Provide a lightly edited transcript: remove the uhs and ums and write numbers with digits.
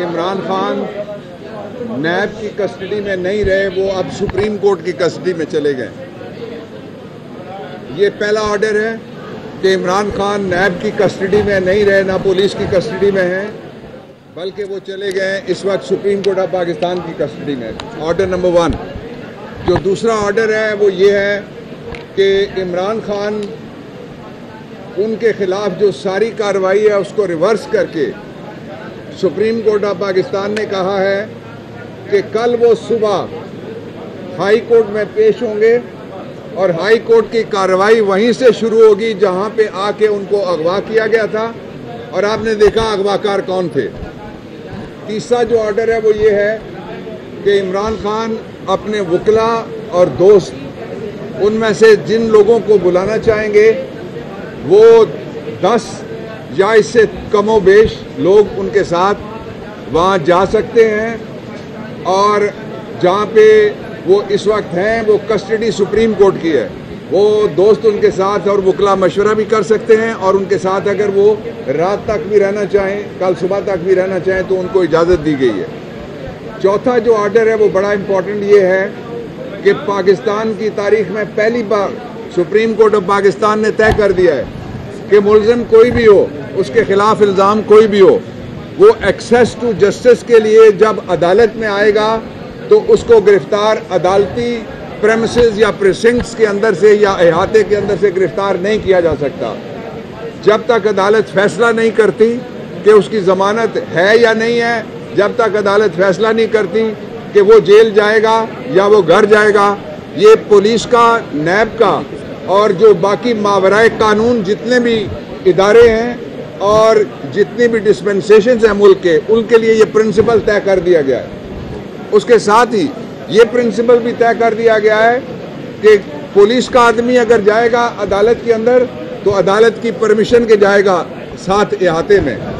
इमरान खान नैब की कस्टडी में नहीं रहे, वो अब सुप्रीम कोर्ट की कस्टडी में चले गए। ये पहला ऑर्डर है कि इमरान खान नैब की कस्टडी में नहीं रहे, ना पुलिस की कस्टडी में हैं, बल्कि वो चले गए इस वक्त सुप्रीम कोर्ट ऑफ पाकिस्तान की कस्टडी में। Order number 1। जो दूसरा ऑर्डर है वो ये है कि इमरान खान उनके खिलाफ जो सारी कार्रवाई है उसको रिवर्स करके सुप्रीम कोर्ट ऑफ पाकिस्तान ने कहा है कि कल वो सुबह हाई कोर्ट में पेश होंगे और हाई कोर्ट की कार्रवाई वहीं से शुरू होगी जहां पे आके उनको अगवा किया गया था, और आपने देखा अगवाकार कौन थे। तीसरा जो ऑर्डर है वो ये है कि इमरान खान अपने वकला और दोस्त उनमें से जिन लोगों को बुलाना चाहेंगे वो 10 या इससे कमोबेश लोग उनके साथ वहाँ जा सकते हैं, और जहाँ पे वो इस वक्त हैं वो कस्टडी सुप्रीम कोर्ट की है। वो दोस्त उनके साथ और वकला मशवरा भी कर सकते हैं, और उनके साथ अगर वो रात तक भी रहना चाहें, कल सुबह तक भी रहना चाहें, तो उनको इजाज़त दी गई है। चौथा जो ऑर्डर है वो बड़ा इम्पोर्टेंट ये है कि पाकिस्तान की तारीख में पहली बार सुप्रीम कोर्ट ऑफ पाकिस्तान ने तय कर दिया है कि मुलजिम कोई भी हो, उसके खिलाफ इल्ज़ाम कोई भी हो, वो एक्सेस टू जस्टिस के लिए जब अदालत में आएगा तो उसको गिरफ्तार अदालती प्रेमिसेस या प्रेसिंक्ट्स के अंदर से या अहाते के अंदर से गिरफ्तार नहीं किया जा सकता जब तक अदालत फैसला नहीं करती कि उसकी ज़मानत है या नहीं है, जब तक अदालत फैसला नहीं करती कि वो जेल जाएगा या वो घर जाएगा। ये पुलिस का, नैब का और जो बाकी मावराए कानून जितने भी इदारे हैं और जितनी भी डिस्पेंसेशंस हैं मुल्क के, उनके लिए ये प्रिंसिपल तय कर दिया गया है। उसके साथ ही ये प्रिंसिपल भी तय कर दिया गया है कि पुलिस का आदमी अगर जाएगा अदालत के अंदर तो अदालत की परमिशन के जाएगा साथ इहाते में।